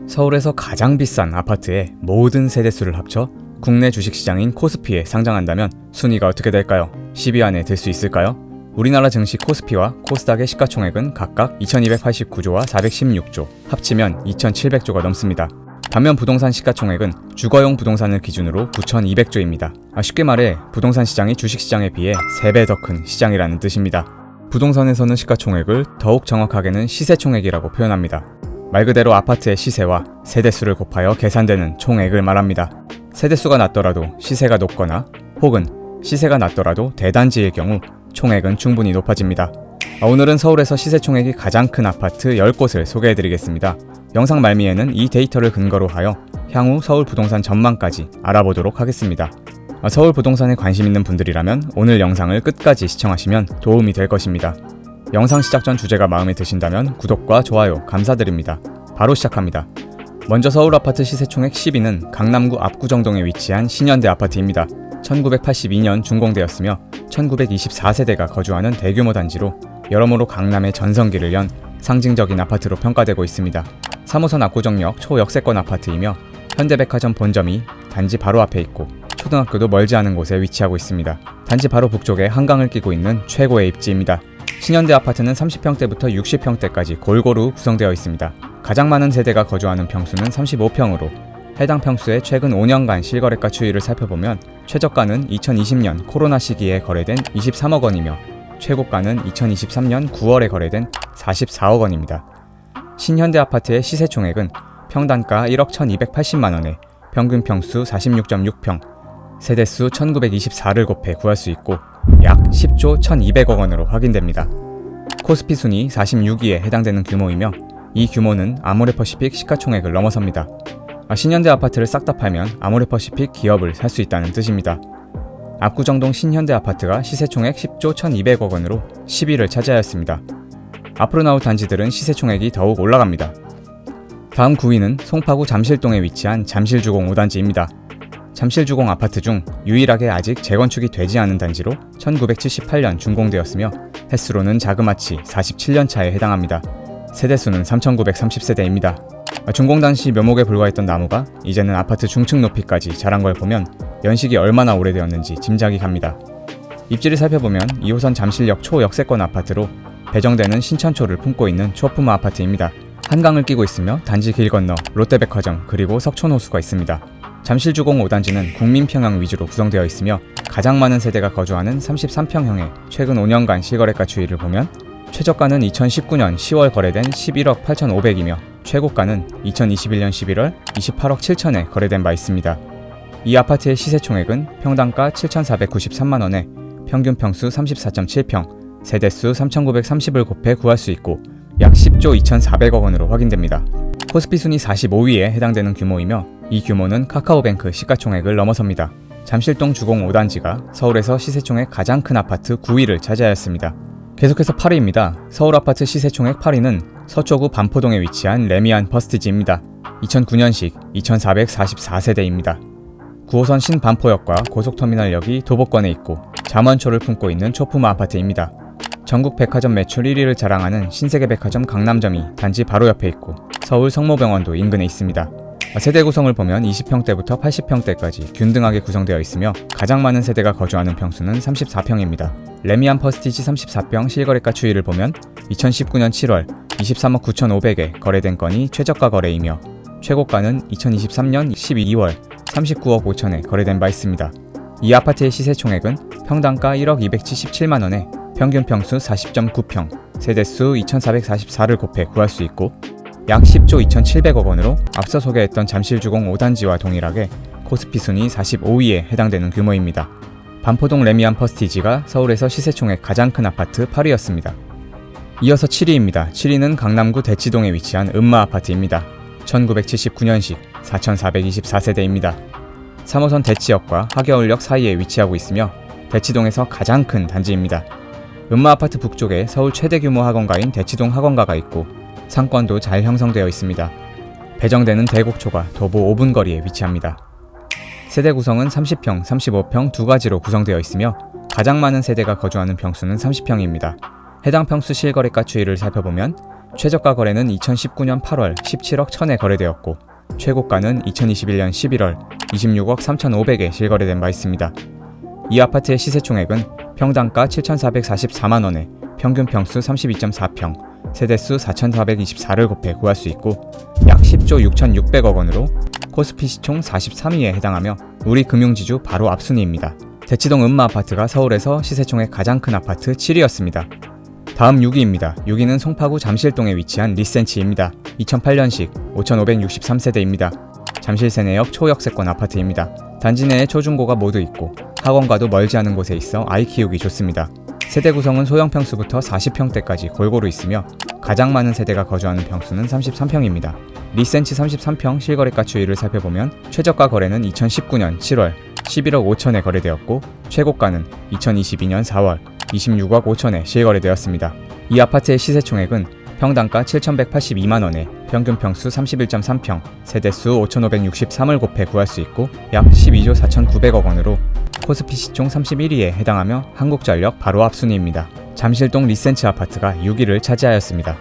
서울에서 가장 비싼 아파트의 모든 세대수를 합쳐 국내 주식시장인 코스피에 상장한다면 순위가 어떻게 될까요? 10위 안에 들 수 있을까요? 우리나라 증시 코스피와 코스닥의 시가총액은 각각 2289조와 416조, 합치면 2700조가 넘습니다. 반면 부동산 시가총액은 주거용 부동산을 기준으로 9200조입니다. 쉽게 말해 부동산 시장이 주식시장에 비해 3배 더 큰 시장이라는 뜻입니다. 부동산에서는 시가총액을 더욱 정확하게는 시세총액이라고 표현합니다. 말 그대로 아파트의 시세와 세대수를 곱하여 계산되는 총액을 말합니다. 세대수가 낮더라도 시세가 높거나 혹은 시세가 낮더라도 대단지일 경우 총액은 충분히 높아집니다. 오늘은 서울에서 시세총액이 가장 큰 아파트 10곳을 소개해드리겠습니다. 영상 말미에는 이 데이터를 근거로 하여 향후 서울 부동산 전망까지 알아보도록 하겠습니다. 서울 부동산에 관심 있는 분들이라면 오늘 영상을 끝까지 시청하시면 도움이 될 것입니다. 영상 시작 전 주제가 마음에 드신다면 구독과 좋아요 감사드립니다. 바로 시작합니다. 먼저 서울 아파트 시세총액 10위는 강남구 압구정동에 위치한 신현대 아파트입니다. 1982년 준공되었으며 1924세대가 거주하는 대규모 단지로 여러모로 강남의 전성기를 연 상징적인 아파트로 평가되고 있습니다. 3호선 압구정역 초역세권 아파트이며 현대백화점 본점이 단지 바로 앞에 있고 초등학교도 멀지 않은 곳에 위치하고 있습니다. 단지 바로 북쪽에 한강을 끼고 있는 최고의 입지입니다. 신현대 아파트는 30평대부터 60평대까지 골고루 구성되어 있습니다. 가장 많은 세대가 거주하는 평수는 35평으로 해당 평수의 최근 5년간 실거래가 추이를 살펴보면 최저가는 2020년 코로나 시기에 거래된 23억 원이며 최고가는 2023년 9월에 거래된 44억 원입니다. 신현대 아파트의 시세총액은 평단가 1억 1280만 원에 평균 평수 46.6평, 세대수 1924를 곱해 구할 수 있고 약 10조 1200억 원으로 확인됩니다. 코스피 순위 46위에 해당되는 규모이며 이 규모는 아모레퍼시픽 시가총액을 넘어섭니다. 신현대 아파트를 싹 다 팔면 아모레퍼시픽 기업을 살 수 있다는 뜻입니다. 압구정동 신현대 아파트가 시세총액 10조 1200억 원으로 10위를 차지하였습니다. 앞으로 나올 단지들은 시세총액이 더욱 올라갑니다. 다음 9위는 송파구 잠실동에 위치한 잠실주공 5단지입니다. 잠실주공 아파트 중 유일하게 아직 재건축이 되지 않은 단지로 1978년 준공되었으며 횟수로는 자그마치 47년 차에 해당합니다. 세대수는 3930세대입니다. 준공 당시 묘목에 불과했던 나무가 이제는 아파트 중층 높이까지 자란 걸 보면 연식이 얼마나 오래되었는지 짐작이 갑니다. 입지를 살펴보면 2호선 잠실역 초역세권 아파트로 배정되는 신천초를 품고 있는 초품 아파트입니다. 한강을 끼고 있으며 단지 길 건너 롯데백화점 그리고 석촌호수가 있습니다. 잠실주공 5단지는 국민평형 위주로 구성되어 있으며 가장 많은 세대가 거주하는 33평형의 최근 5년간 실거래가 추이를 보면 최저가는 2019년 10월 거래된 11억 8,500이며 최고가는 2021년 11월 28억 7천에 거래된 바 있습니다. 이 아파트의 시세총액은 평당가 7,493만원에 평균 평수 34.7평, 세대수 3,930을 곱해 구할 수 있고 약 10조 2,400억 원으로 확인됩니다. 코스피 순위 45위에 해당되는 규모이며 이 규모는 카카오뱅크 시가총액을 넘어섭니다. 잠실동 주공 5단지가 서울에서 시세총액 가장 큰 아파트 9위를 차지하였습니다. 계속해서 8위입니다. 서울 아파트 시세총액 8위는 서초구 반포동에 위치한 레미안 퍼스티지입니다. 2009년식 2444세대입니다. 9호선 신반포역과 고속터미널역이 도보권에 있고 잠원초를 품고 있는 초품 아파트입니다. 전국 백화점 매출 1위를 자랑하는 신세계백화점 강남점이 단지 바로 옆에 있고 서울 성모병원도 인근에 있습니다. 세대 구성을 보면 20평대부터 80평대까지 균등하게 구성되어 있으며 가장 많은 세대가 거주하는 평수는 34평입니다. 레미안 퍼스티지 34평 실거래가 추이를 보면 2019년 7월 23억 9,500에 거래된 건이 최저가 거래이며 최고가는 2023년 12월 39억 5천에 거래된 바 있습니다. 이 아파트의 시세총액은 평당가 1억 277만원에 평균 평수 40.9평, 세대수 2444를 곱해 구할 수 있고 약 10조 2,700억 원으로 앞서 소개했던 잠실주공 5단지와 동일하게 코스피 순위 45위에 해당되는 규모입니다. 반포동 레미안 퍼스티지가 서울에서 시세총액 가장 큰 아파트 8위였습니다. 이어서 7위입니다. 7위는 강남구 대치동에 위치한 음마 아파트입니다. 1979년식 4,424세대입니다. 3호선 대치역과 하겨울역 사이에 위치하고 있으며 대치동에서 가장 큰 단지입니다. 음마 아파트 북쪽에 서울 최대 규모 학원가인 대치동 학원가가 있고 상권도 잘 형성되어 있습니다. 배정되는 대곡초가 도보 5분 거리에 위치합니다. 세대 구성은 30평, 35평 두 가지로 구성되어 있으며 가장 많은 세대가 거주하는 평수는 30평입니다. 해당 평수 실거래가 추이를 살펴보면 최저가 거래는 2019년 8월 17억 1000에 거래되었고 최고가는 2021년 11월 26억 3500에 실거래된 바 있습니다. 이 아파트의 시세총액은 평당가 7,444만원에 평균 평수 32.4평, 세대수 4,424를 곱해 구할 수 있고 약 10조 6,600억 원으로 코스피 시총 43위에 해당하며 우리 금융지주 바로 앞순위입니다. 대치동 음마아파트가 서울에서 시세총액 가장 큰 아파트 7위였습니다. 다음 6위입니다. 6위는 송파구 잠실동에 위치한 리센치입니다. 2008년식 5,563세대입니다. 잠실 세내역 초역세권 아파트입니다. 단지 내에 초중고가 모두 있고 학원과도 멀지 않은 곳에 있어 아이 키우기 좋습니다. 세대 구성은 소형 평수부터 40평대까지 골고루 있으며 가장 많은 세대가 거주하는 평수는 33평입니다. 리센치 33평 실거래가 추이를 살펴보면 최저가 거래는 2019년 7월 11억 5천에 거래되었고 최고가는 2022년 4월 26억 5천에 실거래되었습니다. 이 아파트의 시세총액은 평당가 7,182만원에 평균 평수 31.3평, 세대수 5,563을 곱해 구할 수 있고 약 12조 4,900억 원으로 코스피 시총 31위에 해당하며 한국전력 바로 앞순위입니다. 잠실동 리센치 아파트가 6위를 차지하였습니다.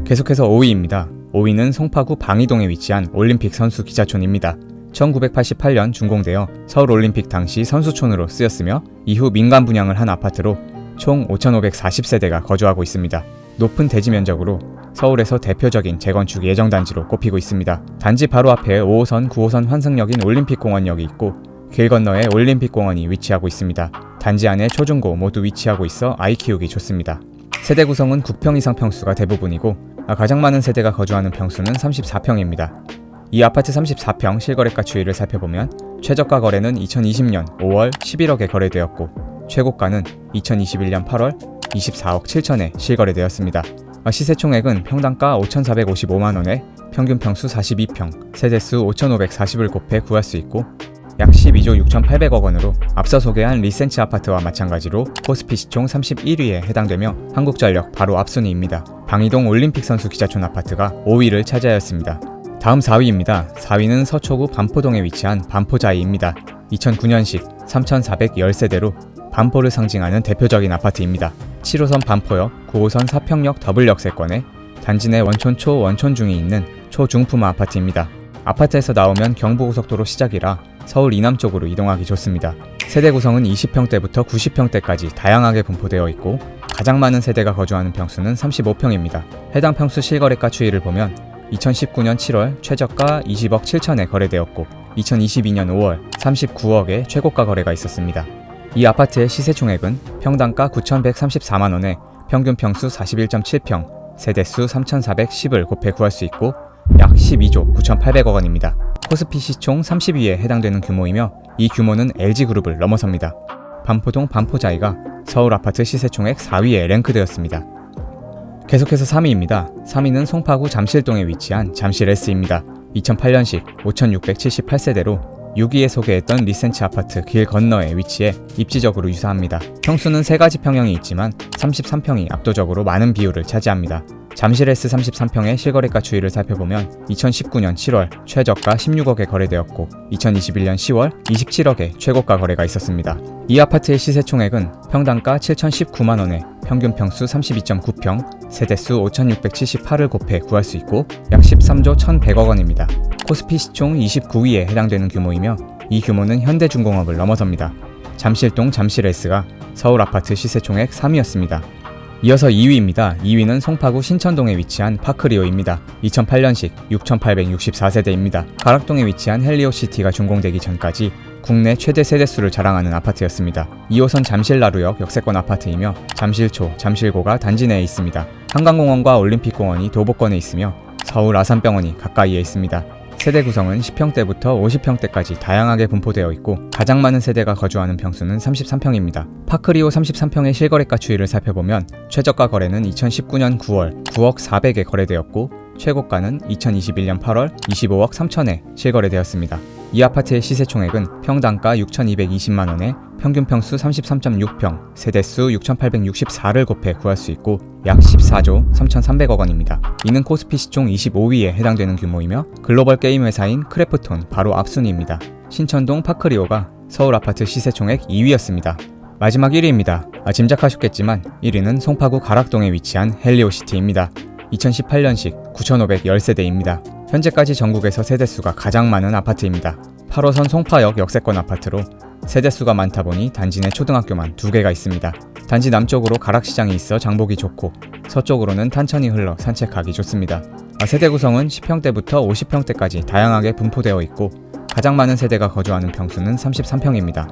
계속해서 5위입니다. 5위는 송파구 방이동에 위치한 올림픽 선수 기자촌입니다. 1988년 준공되어 서울올림픽 당시 선수촌으로 쓰였으며 이후 민간 분양을 한 아파트로 총 5,540세대가 거주하고 있습니다. 높은 대지 면적으로 서울에서 대표적인 재건축 예정단지로 꼽히고 있습니다. 단지 바로 앞에 5호선, 9호선 환승역인 올림픽공원역이 있고 길 건너에 올림픽공원이 위치하고 있습니다. 단지 안에 초중고 모두 위치하고 있어 아이 키우기 좋습니다. 세대 구성은 9평 이상 평수가 대부분이고 가장 많은 세대가 거주하는 평수는 34평입니다. 이 아파트 34평 실거래가 추이를 살펴보면 최저가 거래는 2020년 5월 11억에 거래되었고 최고가는 2021년 8월 24억 7천에 실거래되었습니다. 시세총액은 평당가 5,455만원에 평균 평수 42평, 세대수 5,540을 곱해 구할 수 있고 약 12조 6,800억 원으로 앞서 소개한 리센치 아파트와 마찬가지로 코스피 시총 31위에 해당되며 한국전력 바로 앞순위입니다. 방이동 올림픽 선수 기자촌 아파트가 5위를 차지하였습니다. 다음 4위입니다. 4위는 서초구 반포동에 위치한 반포자이입니다. 2009년식 3,410세대로 반포를 상징하는 대표적인 아파트입니다. 7호선 반포역, 9호선 사평역 더블역세권에 단지 내 원촌초 원촌중이 있는 초중품화 아파트입니다. 아파트에서 나오면 경부고속도로 시작이라 서울 이남 쪽으로 이동하기 좋습니다. 세대 구성은 20평대부터 90평대까지 다양하게 분포되어 있고 가장 많은 세대가 거주하는 평수는 35평입니다. 해당 평수 실거래가 추이를 보면 2019년 7월 최저가 20억 7천에 거래되었고 2022년 5월 39억에 최고가 거래가 있었습니다. 이 아파트의 시세총액은 평당가 9,134만원에 평균 평수 41.7평, 세대수 3,410을 곱해 구할 수 있고 약 12조 9,800억 원입니다. 코스피 시총 30위에 해당되는 규모이며 이 규모는 LG그룹을 넘어섭니다. 반포동 반포자이가 서울 아파트 시세총액 4위에 랭크되었습니다. 계속해서 3위입니다. 3위는 송파구 잠실동에 위치한 잠실S입니다. 2008년식 5,678세대로 6위에 소개했던 리센치 아파트 길 건너에 위치해 입지적으로 유사합니다. 평수는 3가지 평형이 있지만 33평이 압도적으로 많은 비율을 차지합니다. 잠실 S 33평의 실거래가 추이를 살펴보면 2019년 7월 최저가 16억에 거래되었고 2021년 10월 27억에 최고가 거래가 있었습니다. 이 아파트의 시세총액은 평당가 7,019만원에 평균 평수 32.9평, 세대수 5,678을 곱해 구할 수 있고 약 13조 1,100억 원입니다. 코스피 시총 29위에 해당되는 규모이며 이 규모는 현대중공업을 넘어섭니다. 잠실동 잠실S가 서울 아파트 시세총액 3위였습니다. 이어서 2위입니다. 2위는 송파구 신천동에 위치한 파크리오입니다. 2008년식 6,864세대입니다. 가락동에 위치한 헬리오시티가 준공되기 전까지 국내 최대 세대수를 자랑하는 아파트였습니다. 2호선 잠실나루역 역세권 아파트이며 잠실초, 잠실고가 단지 내에 있습니다. 한강공원과 올림픽공원이 도보권에 있으며 서울 아산병원이 가까이에 있습니다. 세대 구성은 10평대부터 50평대까지 다양하게 분포되어 있고 가장 많은 세대가 거주하는 평수는 33평입니다. 파크리오 33평의 실거래가 추이를 살펴보면 최저가 거래는 2019년 9월 9억 400에 거래되었고 최고가는 2021년 8월 25억 3천에 실거래되었습니다. 이 아파트의 시세총액은 평당가 6,220만원에 평균 평수 33.6평, 세대수 6,864를 곱해 구할 수 있고 약 14조 3,300억 원입니다. 이는 코스피 시총 25위에 해당되는 규모이며 글로벌 게임 회사인 크래프톤 바로 앞순위입니다. 신천동 파크리오가 서울 아파트 시세총액 2위였습니다. 마지막 1위입니다. 짐작하셨겠지만 1위는 송파구 가락동에 위치한 헬리오시티입니다. 2018년식 9,510세대입니다. 현재까지 전국에서 세대수가 가장 많은 아파트입니다. 8호선 송파역 역세권 아파트로 세대수가 많다 보니 단지 내 초등학교만 2개가 있습니다. 단지 남쪽으로 가락시장이 있어 장보기 좋고 서쪽으로는 탄천이 흘러 산책하기 좋습니다. 세대 구성은 10평대부터 50평대까지 다양하게 분포되어 있고 가장 많은 세대가 거주하는 평수는 33평입니다.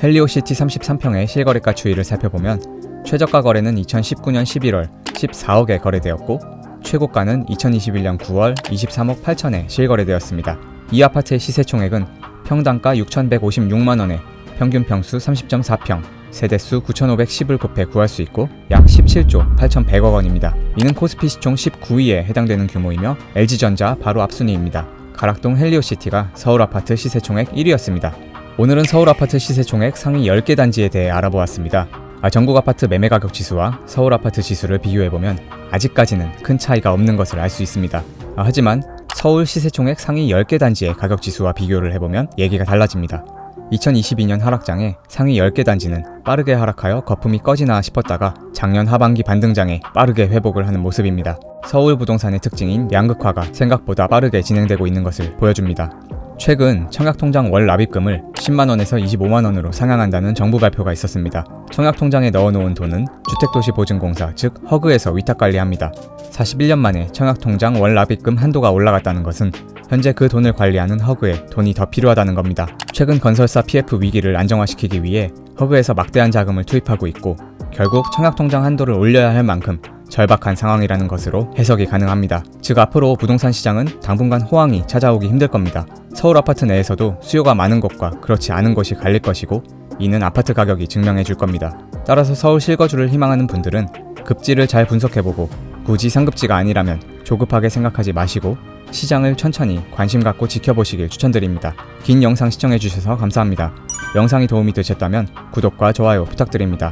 헬리오시티 33평의 실거래가 추이를 살펴보면 최저가 거래는 2019년 11월 14억에 거래되었고 최고가는 2021년 9월 23억 8천에 실거래되었습니다. 이 아파트의 시세총액은 평당가 6,156만원에 평균 평수 30.4평, 세대수 9,510을 곱해 구할 수 있고 약 17조 8,100억 원입니다. 이는 코스피 시총 19위에 해당되는 규모이며 LG전자 바로 앞순위입니다. 가락동 헬리오시티가 서울 아파트 시세총액 1위였습니다. 오늘은 서울 아파트 시세총액 상위 10개 단지에 대해 알아보았습니다. 전국 아파트 매매 가격 지수와 서울 아파트 지수를 비교해보면 아직까지는 큰 차이가 없는 것을 알 수 있습니다. 하지만 서울 시세총액 상위 10개 단지의 가격 지수와 비교를 해보면 얘기가 달라집니다. 2022년 하락장에 상위 10개 단지는 빠르게 하락하여 거품이 꺼지나 싶었다가 작년 하반기 반등장에 빠르게 회복을 하는 모습입니다. 서울 부동산의 특징인 양극화가 생각보다 빠르게 진행되고 있는 것을 보여줍니다. 최근 청약통장 월 납입금을 10만원에서 25만원으로 상향한다는 정부 발표가 있었습니다. 청약통장에 넣어놓은 돈은 주택도시보증공사 즉 허그에서 위탁관리합니다. 41년 만에 청약통장 월 납입금 한도가 올라갔다는 것은 현재 그 돈을 관리하는 허그에 돈이 더 필요하다는 겁니다. 최근 건설사 PF 위기를 안정화시키기 위해 허그에서 막대한 자금을 투입하고 있고 결국 청약통장 한도를 올려야 할 만큼 절박한 상황이라는 것으로 해석이 가능합니다. 즉 앞으로 부동산 시장은 당분간 호황이 찾아오기 힘들 겁니다. 서울 아파트 내에서도 수요가 많은 곳과 그렇지 않은 곳이 갈릴 것이고 이는 아파트 가격이 증명해 줄 겁니다. 따라서 서울 실거주를 희망하는 분들은 급지를 잘 분석해보고 굳이 상급지가 아니라면 조급하게 생각하지 마시고 시장을 천천히 관심 갖고 지켜보시길 추천드립니다. 긴 영상 시청해주셔서 감사합니다. 영상이 도움이 되셨다면 구독과 좋아요 부탁드립니다.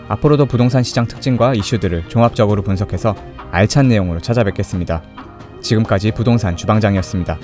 앞으로도 부동산 시장 특징과 이슈들을 종합적으로 분석해서 알찬 내용으로 찾아뵙겠습니다. 지금까지 부동산 주방장이었습니다.